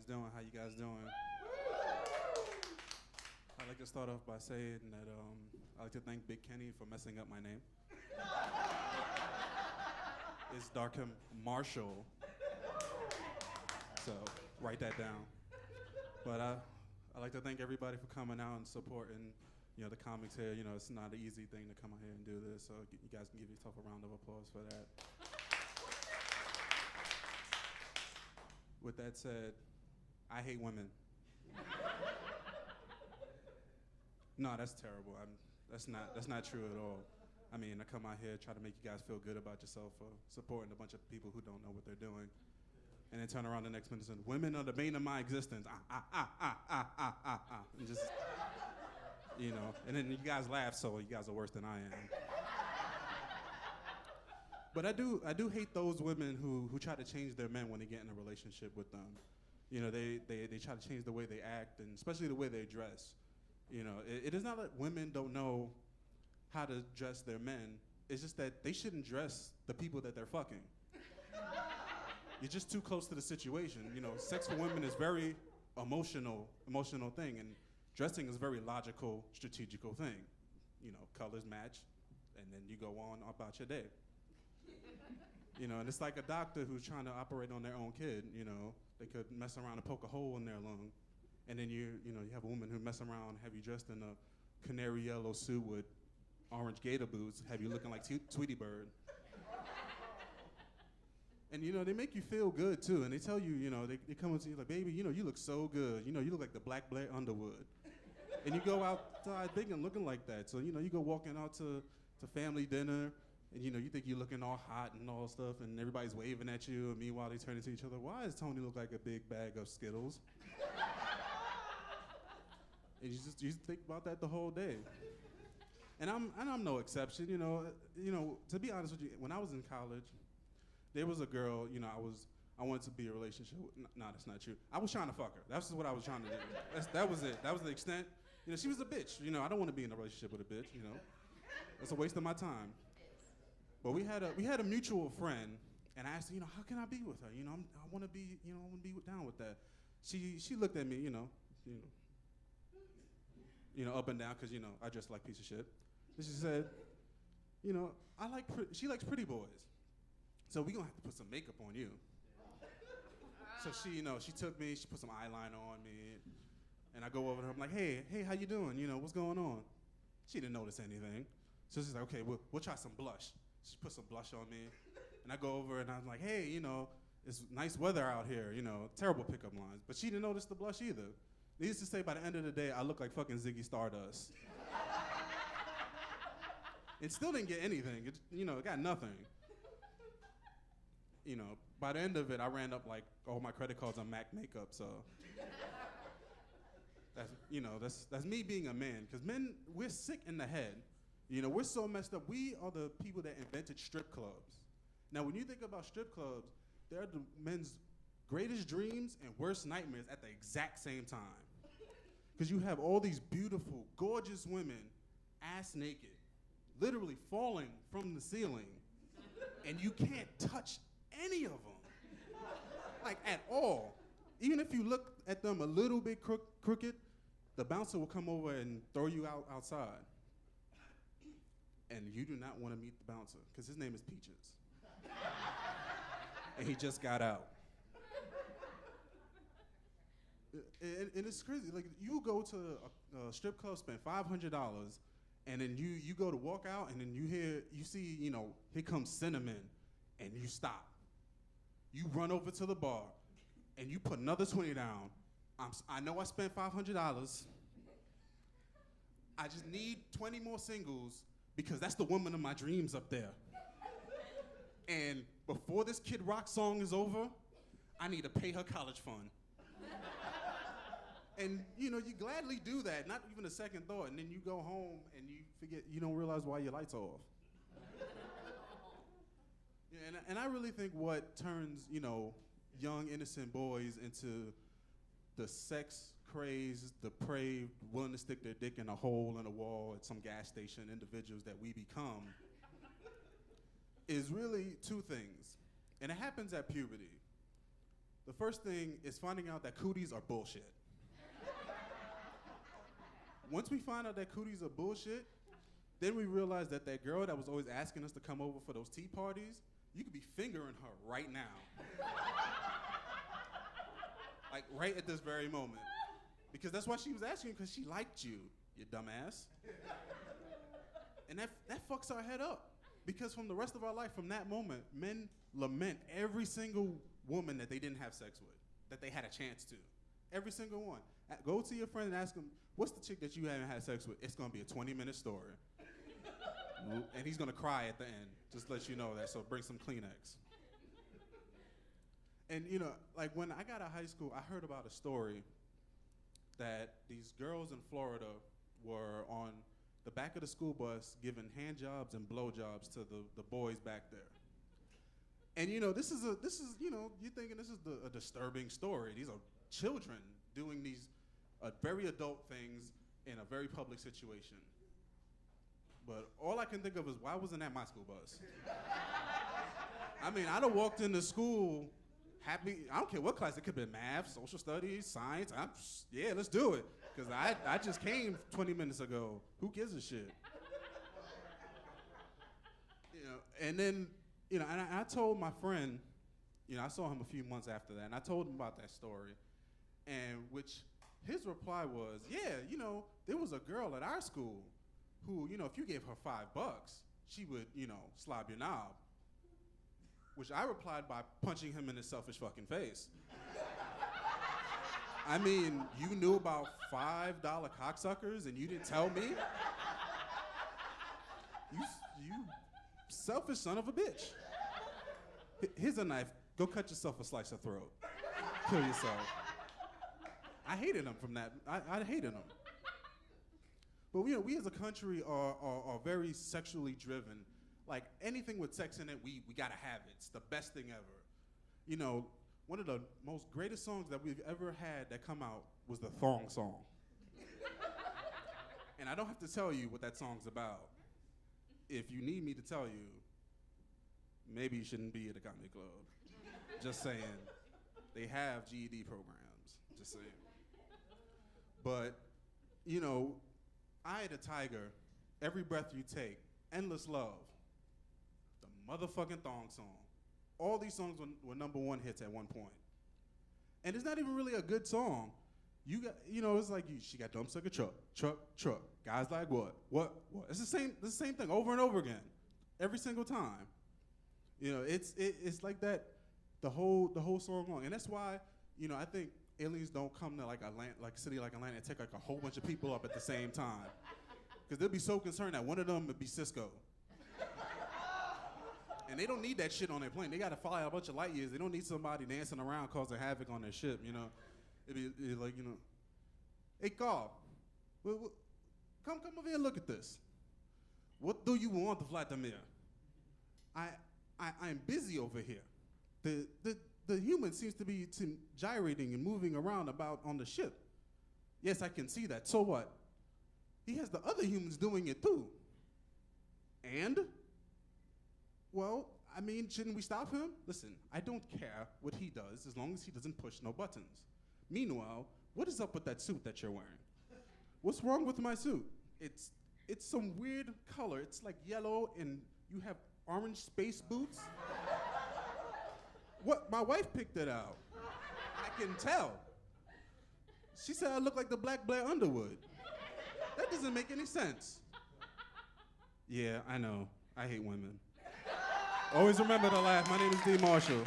doing? How you guys doing? I'd like to start off by saying that I'd like to thank Big Kenny for messing up my name. It's Darkham Marshall. So write that down. But I'd like to thank everybody for coming out and supporting, the comics here. It's not an easy thing to come out here and do this. So you guys can give yourself a round of applause for that. With that said, I hate women. No, that's terrible. That's not true at all. I mean, I come out here, try to make you guys feel good about yourself for supporting a bunch of people who don't know what they're doing. And then turn around the next minute and say, women are the bane of my existence. And just, and then you guys laugh, so you guys are worse than I am. But I do hate those women who try to change their men when they get in a relationship with them. They try to change the way they act, and especially the way they dress. It is not that women don't know how to dress their men. It's just that they shouldn't dress the people that they're fucking. You're just too close to the situation. Sex for women is very emotional thing, and dressing is a very logical, strategical thing. Colors match, and then you go on about your day. And it's like a doctor who's trying to operate on their own kid. They could mess around and poke a hole in their lung, and then you have a woman who mess around and have you dressed in a canary yellow suit with orange gator boots, have you looking like Tweety Bird. And they make you feel good too, and they tell you, they come up to you like, baby, you look so good. You look like the Black Blair Underwood. And you go outside thinking, looking like that. So you go walking out to family dinner. And you think you're looking all hot and all stuff, and everybody's waving at you, and meanwhile they turn into each other. Why does Tony look like a big bag of Skittles? And you think about that the whole day. And I'm no exception. To be honest with you, when I was in college, there was a girl. I wanted to be in a relationship with. No, that's not true. I was trying to fuck her. That's what I was trying to do. That was it. That was the extent. She was a bitch. I don't want to be in a relationship with a bitch. It's a waste of my time. But we had a mutual friend, and I asked her, how can I be with her? I want to be, down with that. She looked at me, up and down, because I dress like a piece of shit. And she said, she likes pretty boys, so we gonna have to put some makeup on you. So she took me, she put some eyeliner on me, and I go over to her, I'm like, hey, how you doing? What's going on? She didn't notice anything, so she's like, okay, we'll try some blush. She put some blush on me, and I go over and I'm like, hey, it's nice weather out here, terrible pickup lines. But she didn't notice the blush either. Needless to say, by the end of the day, I look like fucking Ziggy Stardust. It still didn't get anything. It got nothing. By the end of it, I ran up like all my credit cards on MAC makeup, so. That's me being a man, because men, we're sick in the head. We're so messed up. We are the people that invented strip clubs. Now, when you think about strip clubs, they're the men's greatest dreams and worst nightmares at the exact same time. Because you have all these beautiful, gorgeous women, ass naked, literally falling from the ceiling, and you can't touch any of them, like at all. Even if you look at them a little bit crooked, the bouncer will come over and throw you outside. And you do not want to meet the bouncer, because his name is Peaches. And he just got out. And it's crazy. Like, you go to a strip club, spend $500, and then you go to walk out, and then you see, here comes Cinnamon, and you stop. You run over to the bar, and you put another 20 down. I know I spent $500. I just need 20 more singles, because that's the woman of my dreams up there. And before this Kid Rock song is over, I need to pay her college fund. And you gladly do that, not even a second thought, and then you go home and you forget, you don't realize why your lights are off. And I really think what turns, young innocent boys into the sex crazed, depraved, willing to stick their dick in a hole in a wall at some gas station individuals that we become is really two things. And it happens at puberty. The first thing is finding out that cooties are bullshit. Once we find out that cooties are bullshit, then we realize that that girl that was always asking us to come over for those tea parties, you could be fingering her right now. Like right at this very moment. Because that's why she was asking, because she liked you, you dumbass. And that fucks our head up. Because from the rest of our life, from that moment, men lament every single woman that they didn't have sex with, that they had a chance to. Every single one. Go to your friend and ask him, what's the chick that you haven't had sex with? It's gonna be a 20-minute story. And he's gonna cry at the end, just to let you know that, so bring some Kleenex. And you know, like when I got out of high school, I heard about a story that these girls in Florida were on the back of the school bus giving hand jobs and blow jobs to the boys back there. And you know, this is you know, you're thinking this is a disturbing story. These are children doing these very adult things in a very public situation. But all I can think of is, why wasn't that my school bus? I mean, I'd have walked into school happy. I don't care what class. It could be math, social studies, science. Yeah, let's do it. Because I just came 20 minutes ago. Who gives a shit? You know, and then, you know, and I told my friend, you know, I saw him a few months after that, and I told him about that story, and which his reply was, yeah, you know, there was a girl at our school who, you know, if you gave her $5, she would, you know, slob your knob. Which I replied by punching him in his selfish fucking face. I mean, you knew about $5 cocksuckers and you didn't tell me? You selfish son of a bitch. Here's a knife. Go cut yourself a slice of throat. Kill yourself. I hated him from that. I hated him. But you know, we as a country are very sexually driven. Like anything with sex in it, we gotta have it. It's the best thing ever. You know, one of the most greatest songs that we've ever had that come out was the Thong Song. And I don't have to tell you what that song's about. If you need me to tell you, maybe you shouldn't be at a comedy club. Just saying. They have GED programs. Just saying. But, you know, Eye of the Tiger, Every Breath You Take, Endless Love, the motherfucking Thong Song. All these songs were #1 hits at one point. And it's not even really a good song. You know, it's like she got dumb sucker truck. Guys like what? It's the same thing over and over again, every single time. You know, it's like that the whole song long, and that's why, you know, I think aliens don't come to like a city like Atlanta and take like a whole bunch of people up at the same time, because they'll be so concerned that one of them would be Cisco. And they don't need that shit on their plane. They got to fly a bunch of light years. They don't need somebody dancing around causing havoc on their ship, you know. It'd be like, you know, hey, Carl, come over here and look at this. What do you want, Vladimir? I'm busy over here. The human seems to be gyrating and moving around about on the ship. Yes, I can see that. So what? He has the other humans doing it too. And? Well, I mean, shouldn't we stop him? Listen, I don't care what he does as long as he doesn't push no buttons. Meanwhile, what is up with that suit that you're wearing? What's wrong with my suit? It's some weird color. It's like yellow and you have orange space boots. What? My wife picked it out. I can tell. She said I look like the Black Blair Underwood. That doesn't make any sense. Yeah, I know. I hate women. Always remember to laugh. My name is D. Marshall.